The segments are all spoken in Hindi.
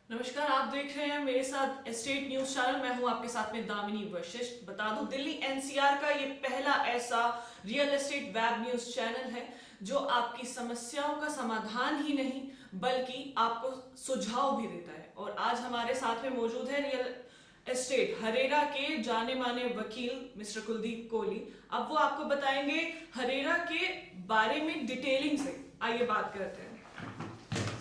नमस्कार, आप देख रहे हैं मेरे साथ एस्टेट न्यूज चैनल। मैं हूं आपके साथ में दामिनी वशिष्ठ। बता दूं, दिल्ली एनसीआर का ये पहला ऐसा real estate web news channel है जो आपकी समस्याओं का समाधान ही नहीं बल्कि आपको सुझाव भी देता है। और आज हमारे साथ में मौजूद है रियल एस्टेट हरेरा के जाने माने वकील मिस्टर कुलदीप कोहली। अब वो आपको बताएंगे हरेरा के बारे में डिटेलिंग से। आइए बात करते हैं।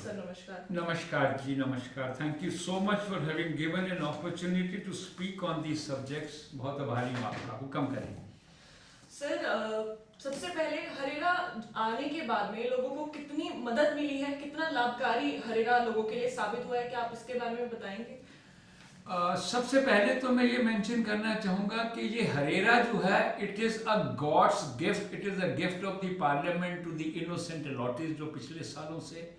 सर नमस्कार। नमस्कार जी, नमस्कार। Thank you so much for having given an opportunity to speak on these subjects. बहुत आभारी हूँ आपका। हुक्म करें। सर सबसे पहले हरेरा आने के बाद में लोगों को कितनी मदद मिली है, कितना लाभकारी हरेरा लोगों के लिए साबित हुआ है, क्या आप इसके बारे में बताएंगे? सबसे पहले तो मैं ये मेंशन करना चाहूँगा कि ये हरेरा जो है, it is a God's gift. It is a gift of the parliament to the innocent allottees जो पिछले सालों से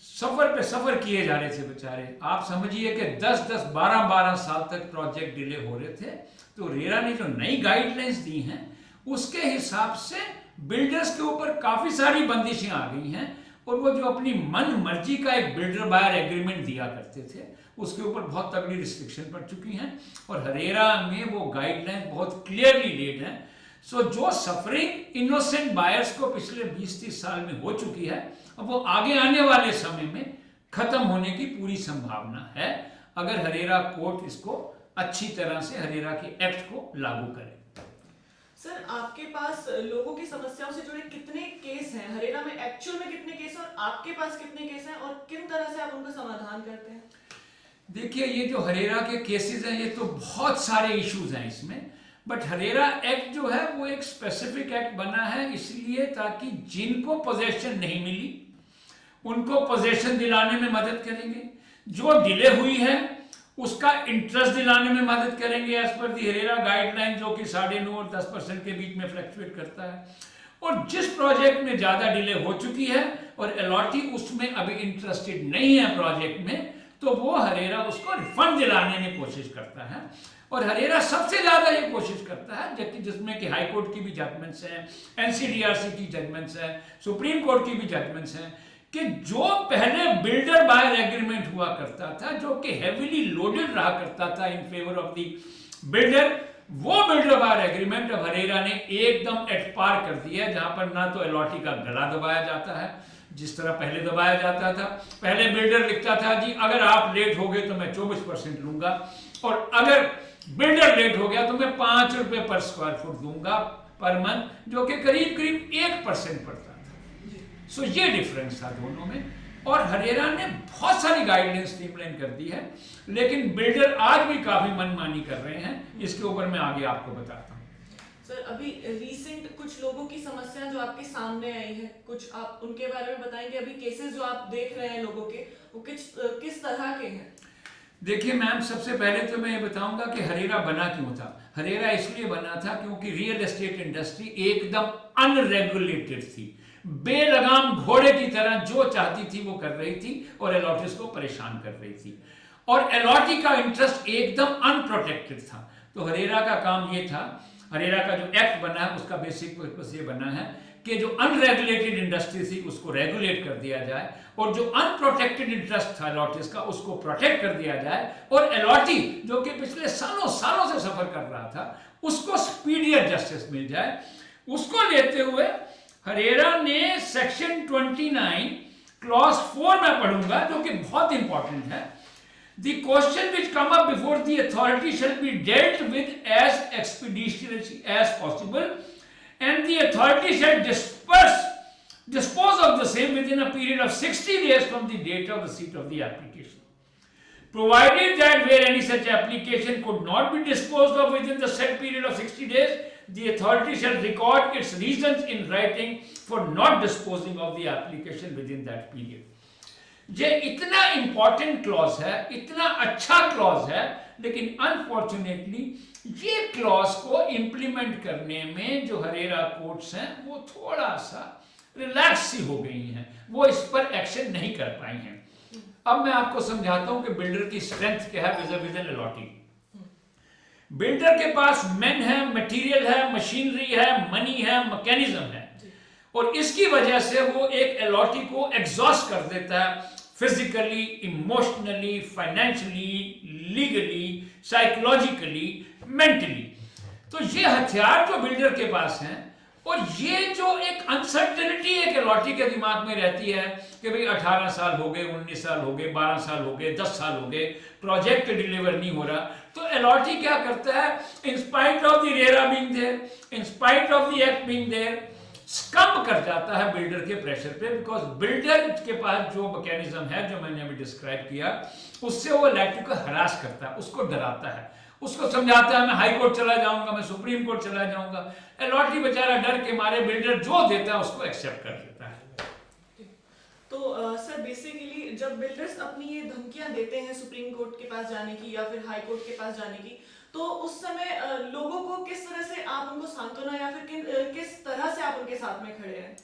सफर पे सफर किए जा रहे थे बेचारे। आप समझिए कि 10-10, 12-12 साल तक प्रोजेक्ट डिले हो रहे थे। तो रेरा ने जो नई गाइडलाइंस दी हैं उसके हिसाब से बिल्डर्स के ऊपर काफ़ी सारी बंदिशें आ गई हैं। और वो जो अपनी मन मर्जी का एक बिल्डर बायर एग्रीमेंट दिया करते थे उसके ऊपर बहुत तगड़ी रिस्ट्रिक्शन पड़ चुकी हैं। और हरेरा में वो गाइडलाइन बहुत क्लियरली लेड हैं। सो जो सफरिंग इनोसेंट बायर्स को पिछले 20-30 साल में हो चुकी है, अब वो आगे आने वाले समय में खत्म होने की पूरी संभावना है अगर हरेरा कोर्ट इसको अच्छी तरह से हरेरा के एक्ट को लागू करे। सर आपके पास लोगों की समस्याओं से जुड़े कितने केस हैं हरेरा में, एक्चुअल में कितने केस हैं और आपके पास कितने केस हैं और किन तरह से आप उनका समाधान करते हैं? देखिए, ये जो हरेरा के केसेस हैं ये तो बहुत सारे इश्यूज हैं इसमें। बट हरेरा एक्ट जो है वो एक स्पेसिफिक एक्ट बना है इसलिए ताकि जिनको पोजेशन नहीं मिली उनको पोजेशन दिलाने में मदद करेंगे, जो डिले हुई है उसका इंटरेस्ट दिलाने में मदद करेंगे एज पर दी हरेरा गाइडलाइन, जो कि 9.5 और 10% के बीच में फ्लक्चुएट करता है। और जिस प्रोजेक्ट में ज़्यादा डिले हो चुकी है और अलॉटी उसमें अभी इंटरेस्टेड नहीं है प्रोजेक्ट में, तो वो हरेरा उसको रिफंड दिलाने में कोशिश करता है। और हरेरा सबसे ज़्यादा ये कोशिश करता है जबकि जिसमें कि हाई कोर्ट की भी जजमेंट्स हैं, एनसीडीआरसी की जजमेंट्स हैं, सुप्रीम कोर्ट की भी जजमेंट्स हैं कि जो पहले बिल्डर बायर एग्रीमेंट हुआ करता था जो कि हेवीली लोडेड रहा करता था in favour of the builder, वो बिल्डर बायर एग्रीमेंट अब हरेरा ने एकदम एट पार कर दिया है, जहां पर ना तो अलॉटी का गला दबाया जाता है जिस तरह पहले दबाया जाता था। पहले बिल्डर लिखता था जी अगर आप लेट हो गए तो मैं 24% लूंगा, और अगर बिल्डर लेट हो गया तो मैं 5 रुपए पर स्क्वायर फुट दूंगा पर मंथ, जो कि करीब करीब 1% पड़ता था। सो ये डिफरेंस था दोनों में। और हरेरा ने बहुत सारी गाइडलाइंस स्ट्रीमलाइन कर दी है, लेकिन बिल्डर आज भी काफी मनमानी कर रहे हैं। इसके ऊपर मैं आगे आपको बताता हूँ। सर अभी रीसेंट कुछ लोगों की समस्या जो आपके सामने आई है, कुछ आप उनके बारे में बताएंगे? अभी केसेस जो आप देख रहे हैं लोगों के, वो किस तरह के हैं? देखिए मैम, सबसे पहले तो मैं ये बताऊंगा कि हरेरा बना क्यों था। हरेरा इसलिए बना था क्योंकि रियल एस्टेट इंडस्ट्री एकदम अनरेगुलेटेड थी, बेलगाम घोड़े की तरह जो चाहती थी वो कर रही थी और अलॉटीज को परेशान कर रही थी। और अलॉटी का इंटरेस्ट एकदम अनप्रोटेक्टेड था। तो हरेरा का काम ये था, हरेरा का जो एक्ट बना है उसका बेसिक पर्पस ये बना है कि जो अनरेगुलेटेड इंडस्ट्री थी उसको रेगुलेट कर दिया जाए और जो अनप्रोटेक्टेड इंटरेस्ट था अलॉटीज का उसको प्रोटेक्ट कर दिया जाए, और अलॉटी जो कि पिछले सालों सालों से सफर कर रहा था उसको स्पीडियर जस्टिस मिल जाए। उसको लेते हुए हरेरा ने सेक्शन 29 क्लॉज 4 में पढ़ूंगा जो कि बहुत इंपॉर्टेंट है। The question which come up before the authority shall be dealt with as expeditiously as possible, and the authority shall dispose of the same within a period of 60 days from the date of receipt of the application. Provided that where any such application could not be disposed of within the said period of 60 days, the authority shall record its reasons in writing for not disposing of the application within that period. ये इतना इंपॉर्टेंट क्लॉज है, इतना अच्छा क्लॉज है, लेकिन अनफॉर्चुनेटली ये क्लॉज को इंप्लीमेंट करने में जो हरेरा कोर्ट्स हैं वो थोड़ा सा रिलैक्स सी हो गई हैं, वो इस पर एक्शन नहीं कर पाई हैं। अब मैं आपको समझाता हूं कि बिल्डर की स्ट्रेंथ क्या है विद एन अलॉटिंग। बिल्डर के पास मैन है, मटेरियल है, मशीनरी है, मनी है, मैकेनिज्म है, और इसकी वजह से वो एक अलॉटी को एग्जॉस्ट कर देता है physically, emotionally, financially, legally, psychologically, mentally. तो ये हथियार जो बिल्डर के पास हैं, और ये जो एक अनसर्टेनिटी एक अलॉटी के दिमाग में रहती है कि भाई 18 साल हो गए, 19 साल हो गए, 12 साल हो गए, 10 साल हो गए, प्रोजेक्ट डिलीवर नहीं हो रहा, तो अलॉटी क्या करता है, in spite of the RERA being there, in spite of the act being there, स्कम्प कर जाता है बिल्डर के प्रेशर पे, बिकॉज बिल्डर के पास जो मैकेनिज्म है जो मैंने अभी डिस्क्राइब किया, उससे वो अलॉटी को हरास करता है, उसको डराता है, उसको समझाता है मैं हाई कोर्ट चला जाऊंगा, मैं सुप्रीम कोर्ट चला जाऊंगा। अलॉटी बेचारा डर के मारे बिल्डर जो देता है उसको एक्सेप्ट कर लेता है। तो सर बेसिकली जब बिल्डर्स अपनी ये धमकियां देते हैं सुप्रीम कोर्ट के पास जाने की या फिर हाई कोर्ट के पास जाने की, तो उस समय लोगों को किस तरह से आप उनको सांत्वना या फिर किस तरह से आप उनके साथ में खड़े हैं?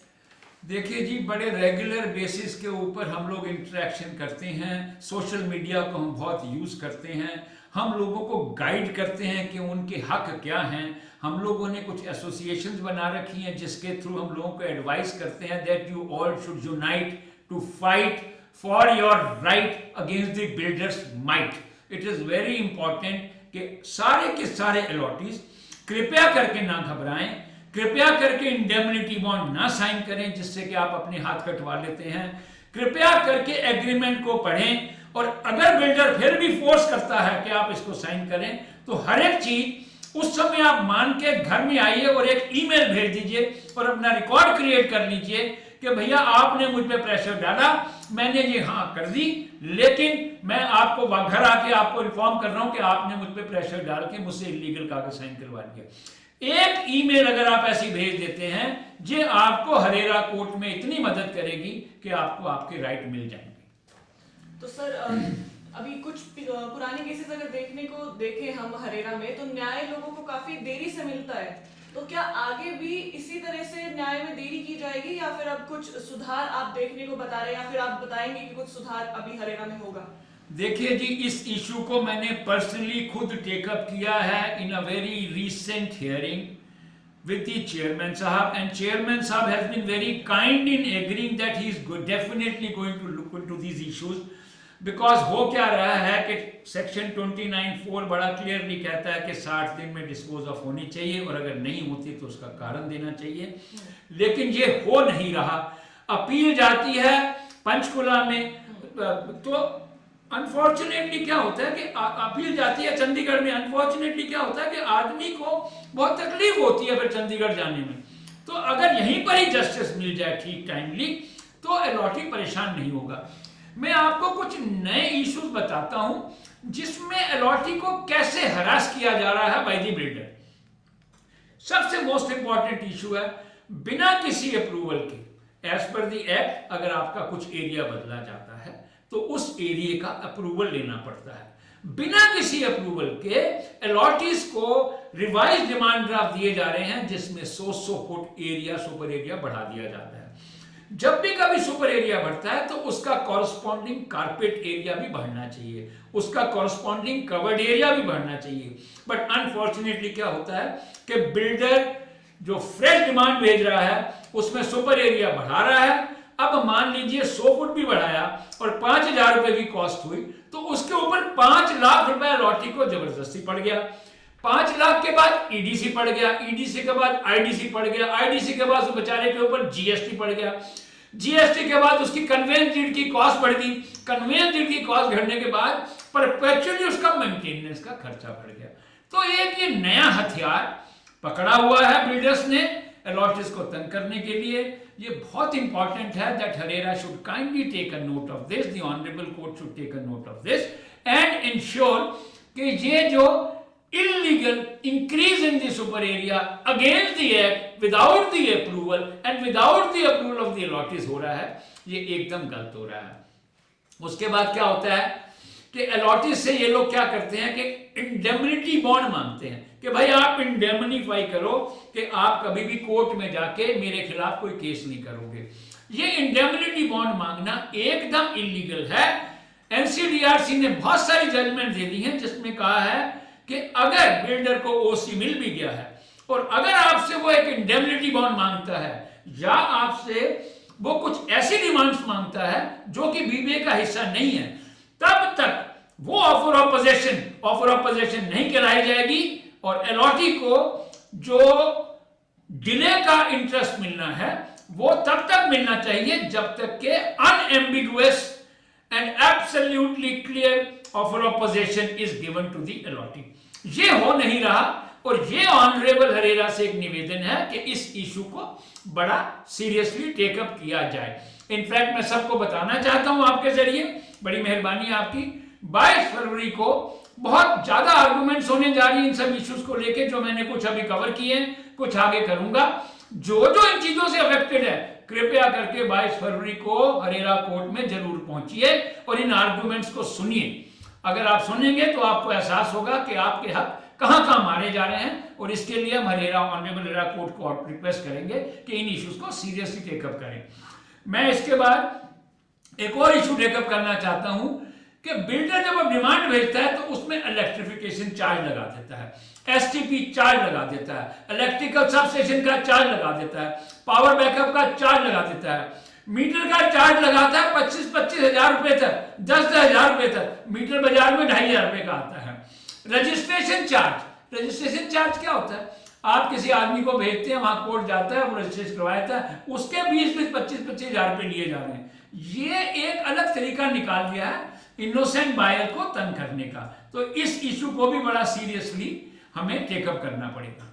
देखिए जी, बड़े रेगुलर बेसिस के ऊपर हम लोग इंटरेक्शन करते हैं, सोशल मीडिया को हम बहुत यूज़ करते हैं, हम लोगों को गाइड करते हैं कि उनके हक क्या हैं। हम लोगों ने कुछ एसोसिएशंस बना रखी हैं जिसके थ्रू हम लोगों को एडवाइस करते हैं that you all should unite to fight for your right against the builders might. It is very important कि सारे के सारे अलॉटीज कृपया करके ना घबराएं, कृपया करके इंडेमनिटी बॉन्ड ना साइन करें जिससे कि आप अपने हाथ कटवा लेते हैं। कृपया करके एग्रीमेंट को पढ़ें, और अगर बिल्डर फिर भी फोर्स करता है कि आप इसको साइन करें, तो हर एक चीज उस समय आप मान के घर में आइए और एक ईमेल भेज दीजिए और अपना रिकॉर्ड क्रिएट कर लीजिए कि भैया आपने मुझ पे प्रेशर डाला, मैंने ये हाँ कर दी, लेकिन मैं आपको घर आके आपको इन्फॉर्म कर रहा हूं कि आपने मुझ पे प्रेशर डाल के मुझसे इलीगल कागज साइन करवा दिया। एक ईमेल अगर आप ऐसी भेज देते हैं, ये आपको हरेरा कोर्ट में इतनी मदद करेगी कि आपको आपके राइट मिल जाएंगे। तो सर अभी कुछ पुराने केसेस अगर देखने को देखें हम हरेरा में, तो न्याय लोगों को काफी देरी से मिलता है, तो क्या आगे भी इसी तरह से न्याय में देरी की जाएगी या फिर अब कुछ सुधार आप देखने को बता रहे हैं या फिर आप बताएंगे कि कुछ सुधार अभी हरेरा में होगा? देखिए जी, इस इशू को मैंने पर्सनली खुद टेकअप किया है in a very recent hearing with the chairman sahab, and chairman sahab has been very kind in agreeing that he is definitely going to look into these issues, because हो क्या रहा है कि सेक्शन 29(4) बड़ा क्लियरली कहता है कि 60 दिन में डिस्पोज ऑफ होनी चाहिए, और अगर नहीं होती तो उसका कारण देना चाहिए, लेकिन ये हो नहीं रहा। अपील जाती है पंचकुला में, तो अनफॉर्चुनेटली क्या होता है कि अपील जाती है चंडीगढ़ में, अनफॉर्चुनेटली क्या होता है कि आदमी को बहुत तकलीफ होती है फिर चंडीगढ़ जाने में। तो अगर यहीं पर ही जस्टिस मिल जाए ठीक टाइमली, तो अलॉटी परेशान नहीं होगा। मैं आपको कुछ नए इश्यूज बताता हूं जिसमें अलॉटी को कैसे हरास किया जा रहा है बाय द बिल्डर। सबसे मोस्ट इंपॉर्टेंट इशू है, बिना किसी अप्रूवल के, एज पर द एक्ट, अगर आपका कुछ एरिया बदला जाता है तो उस एरिया का अप्रूवल लेना पड़ता है। बिना किसी अप्रूवल के अलॉटीज को रिवाइज डिमांड ड्राफ्ट दिए जा रहे हैं जिसमें 100 फुट एरिया, सुपर एरिया बढ़ा दिया जाता है। जब भी कभी सुपर एरिया बढ़ता है तो उसका कॉरस्पॉन्डिंग कारपेट एरिया भी बढ़ना चाहिए, उसका कॉरस्पॉन्डिंग कवर्ड एरिया भी बढ़ना चाहिए। बट अनफॉर्चुनेटली क्या होता है कि बिल्डर जो फ्रेश डिमांड भेज रहा है उसमें सुपर एरिया बढ़ा रहा है। अब मान लीजिए 100 फुट भी बढ़ाया और 5,000 रुपए की कॉस्ट हुई, तो उसके ऊपर 5 लाख रुपए अलॉटी को जबरदस्ती पड़ गया। 5 लाख के बाद ईडीसी पड़ गया, ईडीसी के बाद आईडीसी पड़ गया, आईडीसी के बाद उस बेचारे के ऊपर जीएसटी पड़ गया, जीएसटी के बाद उसकी कन्वेंस डीड की कॉस्ट बढ़ गई, कन्वेंस डीड की कॉस्ट घटने के बाद परपेचुअली उसका मेंटेनेंस का खर्चा बढ़ गया। तो एक ये नया हथियार पकड़ा हुआ है बिल्डर्स ने अलॉटीज को तंग करने के लिए। ये बहुत इंपॉर्टेंट है that HRERA should kindly take a note of this, the honourable court should take a note of this and ensure कि ये जो illegal increase in the super area against the act without the approval and without the approval of the allottees हो रहा है, ये एकदम गलत हो रहा है। उसके बाद क्या होता है कि अलॉटीज से ये लोग क्या करते हैं कि इंडेमनिटी बॉन्ड मांगते हैं कि भाई आप इंडेमनिफाई करो कि आप कभी भी कोर्ट में जाके मेरे खिलाफ कोई केस नहीं करोगे। ये इंडेमनिटी बॉन्ड मांगना एकदम इलीगल है। एनसीडीआरसी ने बहुत सारी जजमेंट दे दी हैं जिसमें कहा है कि अगर बिल्डर को ओसी मिल भी गया है और अगर आपसे वो एक इंडेमनिटी बॉन्ड मांगता है या आपसे वो कुछ ऐसी डिमांड्स मांगता है जो कि बीबीए का हिस्सा नहीं है, तब तक वो ऑफर ऑफ पोजेशन नहीं कराई जाएगी और अलॉटी को जो डिले का इंटरेस्ट मिलना है वो तब तक मिलना चाहिए जब तक के unambiguous and absolutely clear offer of possession is given to the allottee. ये हो नहीं रहा और ये ऑनरेबल हरेरा से एक निवेदन है कि इस इशू को बड़ा सीरियसली टेकअप किया जाए। इनफैक्ट मैं सबको बताना चाहता हूं आपके जरिए, बड़ी मेहरबानी आपकी, 22 फरवरी को बहुत ज्यादा आर्गुमेंट्स होने जा रही हैं इन सब इश्यूज को लेके, जो मैंने कुछ अभी कवर किए हैं, कुछ आगे करूंगा। जो जो इन चीजों से अफेक्टेड है कृपया करके 22 फरवरी को हरेरा कोर्ट में जरूर पहुंचिए और इन आर्गुमेंट्स को सुनिए। अगर आप सुनेंगे तो आपको एहसास होगा कि आपके हक कहां कहां मारे जा रहे हैं और इसके लिए हम ऑनरेबल हरेरा कोर्ट को रिक्वेस्ट करेंगे कि इन इश्यूज को सीरियसली टेकअप करें। मैं इसके बाद एक और इशू टेकअप करना चाहता हूं कि बिल्डर जब अब डिमांड भेजता है तो उसमें इलेक्ट्रिफिकेशन चार्ज लगा देता है, एसटीपी चार्ज लगा देता है, इलेक्ट्रिकल सबस्टेशन का चार्ज लगा देता है, पावर बैकअप का चार्ज लगा देता है, मीटर का चार्ज लगाता है 25-25 हजार रुपए तक, 10-10 हजार रुपए तक। मीटर बाजार में 2,500 रुपए का आता है। रजिस्ट्रेशन चार्ज क्या होता है? आप किसी आदमी को भेजते हैं, वहां कोर्ट जाता है, वो रजिस्ट्रेशन करवाता है, उसके 20-20, 25-25 हजार रुपए लिए जा रहे हैं। ये एक अलग तरीका निकाल दिया है इनोसेंट बायर को तंग करने का। तो इस इशू को भी बड़ा सीरियसली हमें टेकअप करना पड़ेगा।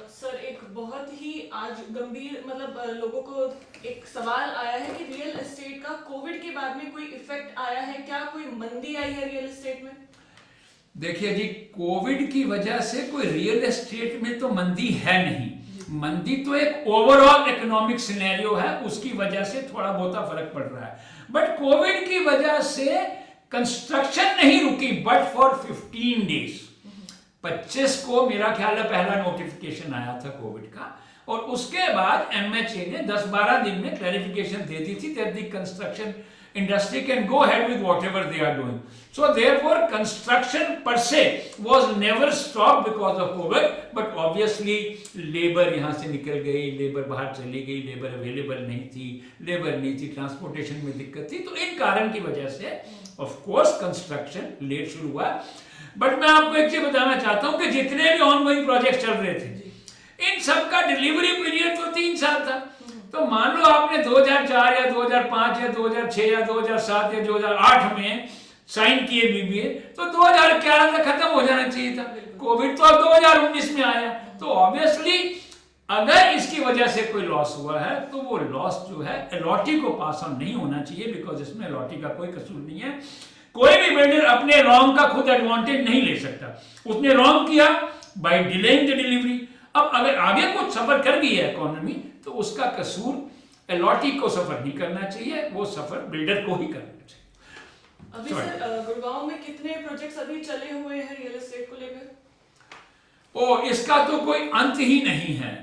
सर, एक बहुत ही आज गंभीर लोगों को एक सवाल आया है कि रियल एस्टेट का कोविड के बाद में कोई इफेक्ट आया है क्या? कोई मंदी आई है रियल एस्टेट में? देखिए जी, कोविड की वजह से कोई रियल एस्टेट में तो मंदी है नहीं। मंदी तो एक ओवरऑल इकोनॉमिक सिनेरियो है, उसकी वजह से थोड़ा बहुत फर्क पड़ रहा है। बट कोविड की वजह से कंस्ट्रक्शन नहीं रुकी, बट फॉर 15 डेज। 25 को मेरा ख्याल है पहला नोटिफिकेशन आया था कोविड का, और उसके बाद एमएचए ने 10-12 दिन में क्लैरिफिकेशन दे दी थी that the construction industry can go ahead with whatever they are doing. So therefore construction per se was never stopped because of COVID, but obviously labor यहाँ से निकल गई, labor बाहर चली गई, labor available नहीं थी, labor नहीं थी, transportation में दिक्कत थी, तो इन कारण की वजह से of course construction लेट शुरू हुआ। बट मैं आपको एक चीज बताना चाहता हूँ कि जितने भी ऑनगोइंग प्रोजेक्ट चल रहे थे इन सबका डिलीवरी पीरियड तो 3 साल था। तो मान लो आपने 2004 या 2005 या 2006 या 2007 या 2008 में साइन किए बीबीए, तो 2011 तक खत्म हो जाना चाहिए था। कोविड तो अब 2019 में आया, तो ऑब्वियसली अगर इसकी वजह से कोई लॉस हुआ है तो वो लॉस जो है अलॉटी को पास ऑन नहीं होना चाहिए, बिकॉज इसमें अलॉटी का कोई कसूर नहीं है। कोई भी बिल्डर अपने रॉन्ग का खुद एडवांटेज नहीं ले सकता। उसने रॉन्ग किया बाय डिलेइंग द डिलीवरी। अब अगर आगे कुछ सफर कर गई है इकोनॉमी तो उसका कसूर अलॉटी को सफर नहीं करना चाहिए, वो सफर बिल्डर को ही करना चाहिए। अभी सर गुड़गांव में कितने प्रोजेक्ट्स अभी चले हुए हैं रियल एस्टेट को लेकर? ओ, इसका तो कोई अंत ही नहीं है।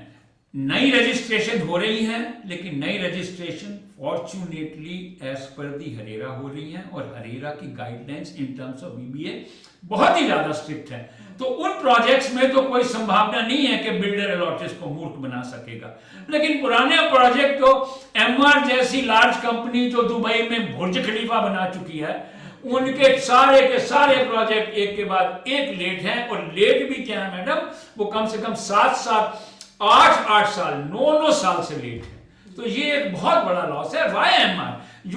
नई रजिस्ट्रेशन हो रही है, लेकिन नई रजिस्ट्रेशन फॉर्चुनेटली एज पर दी हरेरा हो रही है, और हरेरा की guidelines in terms of BBA बहुत ही ज्यादा स्ट्रिक्ट है। तो उन प्रोजेक्ट्स में तो कोई संभावना नहीं है कि बिल्डर अलॉटिस्ट को मूर्ख बना सकेगा। लेकिन पुराने प्रोजेक्ट तो एमआर जैसी लार्ज कंपनी जो दुबई में बुर्ज खलीफा बना चुकी है, उनके सारे के सारे प्रोजेक्ट एक के बाद एक लेट हैं। और लेट भी क्या है मैडम, वो कम से कम 7-7, 8-8 साल, 9-9 साल से लेट है। तो ये एक बहुत बड़ा लॉस है। Why MR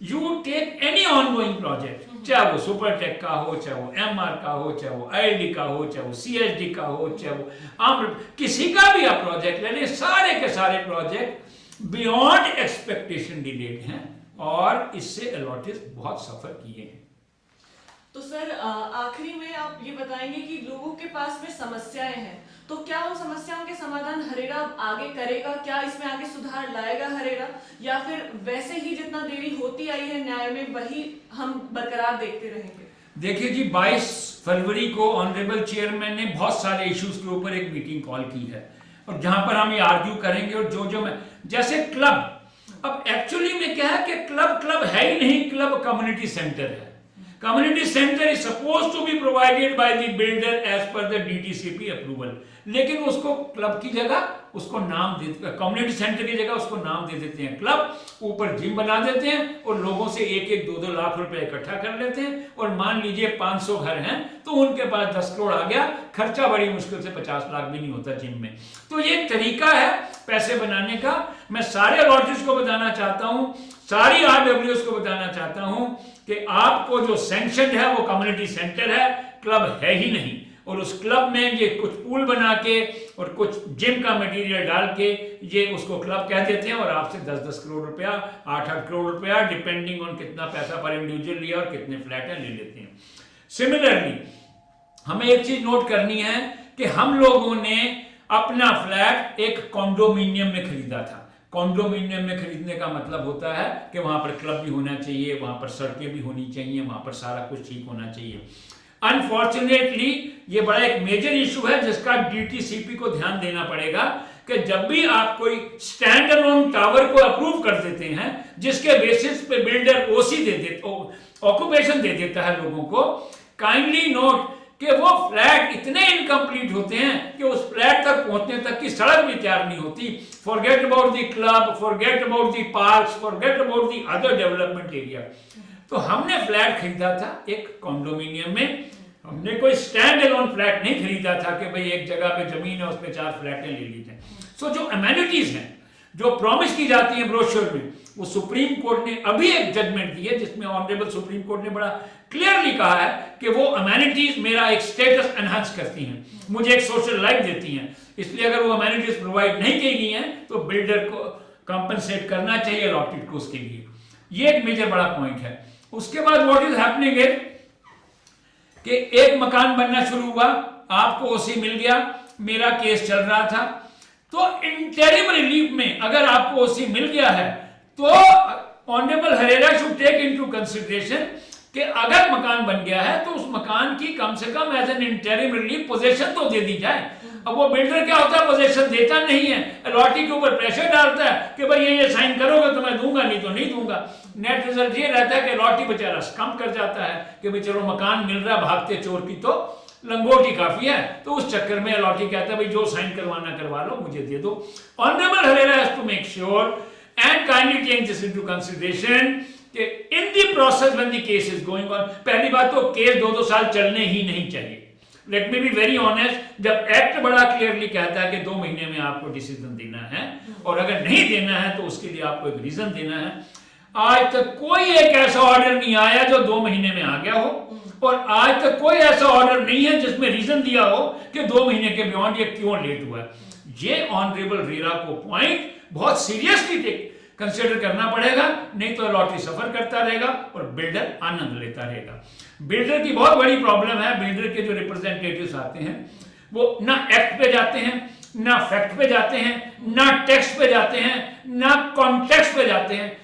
you take any ongoing project, चाहे वो सुपरटेक का हो, चाहे वो एमआर का हो, चाहे वो आईडी का हो, चाहे वो सीएचडी का हो, चाहे वो किसी का भी आप प्रोजेक्ट ले लें, सारे के सारे प्रोजेक्ट बियॉन्ड एक्सपेक्टेशन डिलेड हैं और इससे अलॉटिस्ट बहुत सफर किए हैं। तो सर आखिरी में आप ये बताएंगे कि लोगों के पास में समस्याएं हैं, तो क्या उन समस्याओं के समाधान हरेरा आगे करेगा? क्या इसमें आगे सुधार लाएगा हरेरा, या फिर वैसे ही जितना देरी होती आई है न्याय में वही हम बरकरार देखते रहेंगे? देखिए जी, 22 फरवरी को ऑनरेबल चेयरमैन ने बहुत सारे इश्यूज के ऊपर एक मीटिंग कॉल की है, और जहां पर हम ये आर्ग्यू करेंगे। और जो मैं जैसे क्लब, अब एक्चुअली में क्या है कि क्लब है ही नहीं, क्लब कम्युनिटी सेंटर है। Community center is supposed to be provided by the builder as per the DTCP approval. लेकिन उसको क्लब की जगह उसको नाम दे, कम्युनिटी सेंटर की जगह उसको नाम दे देते हैं क्लब, ऊपर जिम बना देते हैं और लोगों से 1-2 लाख रुपए इकट्ठा कर लेते हैं। और मान लीजिए 500 घर हैं तो उनके पास 10 करोड़ आ गया, खर्चा बड़ी मुश्किल से 50 लाख भी नहीं होता जिम में। तो ये एक तरीका है पैसे बनाने का। मैं सारे अलॉटिस को बताना चाहता हूं, सारी RWS को बताना चाहता हूं कि आपको जो सैंक्शन है वो कम्युनिटी सेंटर है, क्लब है ही नहीं। और उस क्लब में ये कुछ पूल बना के और कुछ जिम का मटेरियल डाल के ये उसको क्लब कह देते हैं और आपसे 10-10 करोड़ रुपया, 8-8 करोड़ रुपया, डिपेंडिंग ऑन कितना पैसा पर इंडिविजुअल लिया और कितने फ्लैट है ले लेते हैं। सिमिलरली हमें एक चीज नोट करनी है कि हम लोगों ने अपना फ्लैट एक कॉन्डोमिनियम में खरीदा था। कॉन्डोमिनियम में खरीदने का मतलब होता है कि वहां पर क्लब भी होना चाहिए, वहां पर सड़कें भी होनी चाहिए, वहां पर सारा कुछ ठीक होना चाहिए। अनफॉर्चुनेटली ये बड़ा एक मेजर इशू है जिसका डीटीसीपी को ध्यान देना पड़ेगा कि जब भी आप कोई स्टैंड अलोन टावर को अप्रूव कर देते हैं जिसके बेसिस पे बिल्डर ओसी दे देता, ऑक्यूपेशन दे देता है लोगों को, काइंडली नोट कि वो फ्लैट इतने इनकम्प्लीट होते हैं कि उस फ्लैट तक पहुंचने तक की सड़क भी तैयार नहीं होती। Forget about the club, forget about the parks, forget about the other development area. तो हमने फ्लैट खरीदा था एक कॉन्डोमिनियम में, हमने कोई स्टैंड अलोन फ्लैट नहीं खरीदा था कि भाई एक जगह पे जमीन है उसमें 4 फ्लैटें ले ली जाए। सो जो अमेनिटीज हैं जो प्रॉमिस की जाती है ब्रोशर में, वो सुप्रीम कोर्ट ने अभी एक जजमेंट दी है जिसमें ऑनरेबल सुप्रीम कोर्ट ने बड़ा क्लियरली कहा है कि वो अमेनिटीज मेरा एक स्टेटस एनहांस करती हैं, मुझे एक सोशल लाइफ देती हैं। इसलिए अगर वो अमेनिटीज प्रोवाइड नहीं की गई हैं तो बिल्डर को कंपनसेट करना चाहिए अलॉटेड को उसके लिए। ये एक मेजर बड़ा पॉइंट है। उसके बाद व्हाट इज हैपनिंग है कि एक मकान बनना शुरू हुआ, आपको ओसी मिल गया, मेरा केस चल रहा था, तो इंटरिम रिलीफ में अगर आपको ओसी मिल गया है तो honourable HRERA should take into consideration कि अगर मकान बन गया है तो उस मकान की कम से कम as an interim relief position तो दे दी जाए। अब वो बिल्डर क्या होता है, पोजीशन देता नहीं है, अलॉटी के ऊपर प्रेशर डालता है कि भाई ये साइन करोगे तो मैं दूंगा, नहीं तो नहीं दूंगा। नेट रिजल्ट ये रहता है कि अलॉटी बेचारा कम कर जाता है कि भाई चलो मकान मिल रहा है, भागते चोर की तो लंगोटी काफी है। तो उस चक्कर में अलॉटी कहता है भाई जो साइन करवाना करवा लो, मुझे दे दो। Honourable HRERA has to make sure and kindly take this into consideration कि in the process when the case is going on, पहली बात तो केस 2-2 साल चलने ही नहीं चाहिए। Let me be very honest, जब एक्ट बड़ा क्लियरली कहता है कि 2 महीने में आपको डिसीजन देना है और अगर नहीं देना है तो उसके लिए आपको एक रीजन देना है। आज तक कोई एक ऐसा ऑर्डर नहीं आया जो 2 महीने में आ गया हो और आज तक कोई ऐसा ऑर्डर नहीं है जिसमें रीजन दिया हो कि 2 महीने के बियॉन्ड ये क्यों लेट हुआ है। ये ऑनरेबल रेरा को पॉइंट बहुत सीरियसली कंसिडर करना पड़ेगा, नहीं तो अलॉटी सफर करता रहेगा और बिल्डर आनंद लेता रहेगा। बिल्डर की बहुत बड़ी प्रॉब्लम है, बिल्डर के जो रिप्रेजेंटेटिव्स आते हैं वो ना एक्ट पे जाते हैं, ना फैक्ट पे जाते हैं, ना टेक्स्ट पे जाते हैं, ना कॉन्टेक्स्ट पे जाते हैं,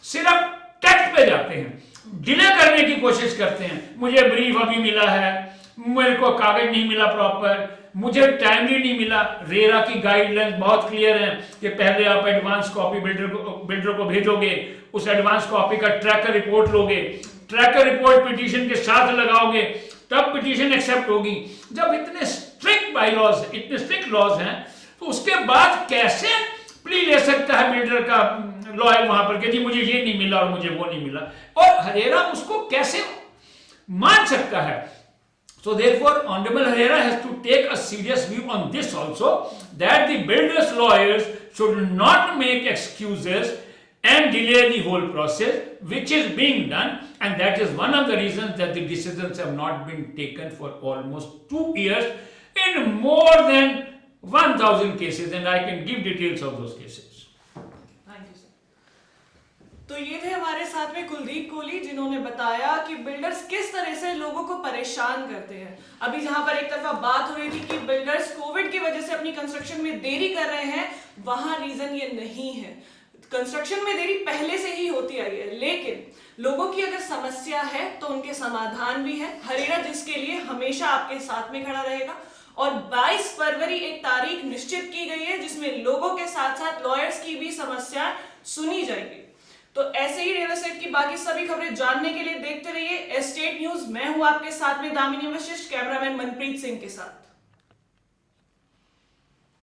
सिर्फ टेक्स्ट पे जाते हैं, डिले करने की कोशिश करते हैं। मुझे ब्रीफ अभी मिला है, मेरे को कागज नहीं मिला प्रॉपर, मुझे टाइमली नहीं मिला। रेरा की गाइडलाइंस बहुत क्लियर है कि पहले आप एडवांस कॉपी बिल्डर को भेजोगे, उस एडवांस कॉपी का ट्रैकर रिपोर्ट लोगे, ट्रैकर रिपोर्ट पिटीशन के साथ लगाओगे, तब पिटीशन एक्सेप्ट होगी। जब इतने स्ट्रिक्ट बायलॉज, इतने स्ट्रिक्ट लॉज हैं तो उसके बाद कैसे प्ली ले सकता है बिल्डर का लॉयर वहां पर कि जी मुझे ये नहीं मिला और मुझे वो नहीं मिला, और हरेरा उसको कैसे मान सकता है। So therefore, Honorable Herrera has to take a serious view on this also, that the builders' lawyers should not make excuses and delay the whole process, which is being done, and that is one of the reasons that the decisions have not been taken for almost 2 years in more than 1,000 cases, and I can give details of those cases. तो ये थे हमारे साथ में कुलदीप कोहली जिन्होंने बताया कि बिल्डर्स किस तरह से लोगों को परेशान करते हैं। अभी जहां पर एक तरफा बात हो रही थी कि बिल्डर्स कोविड की वजह से अपनी कंस्ट्रक्शन में देरी कर रहे हैं, वहां रीजन ये नहीं है। कंस्ट्रक्शन में देरी पहले से ही होती आई है, लेकिन लोगों की अगर समस्या है तो उनके समाधान भी है। हरेरा जिसके लिए हमेशा आपके साथ में खड़ा रहेगा। और 22 फरवरी एक तारीख निश्चित की गई है जिसमें लोगों के साथ साथ लॉयर्स की भी समस्या सुनी जाएगी। तो ऐसे ही रियल एस्टेट की बाकी सभी खबरें जानने के लिए देखते रहिए एस्टेट न्यूज। मैं हूं आपके साथ में दामिनी वशिष्ठ, कैमरामैन मनप्रीत सिंह के साथ।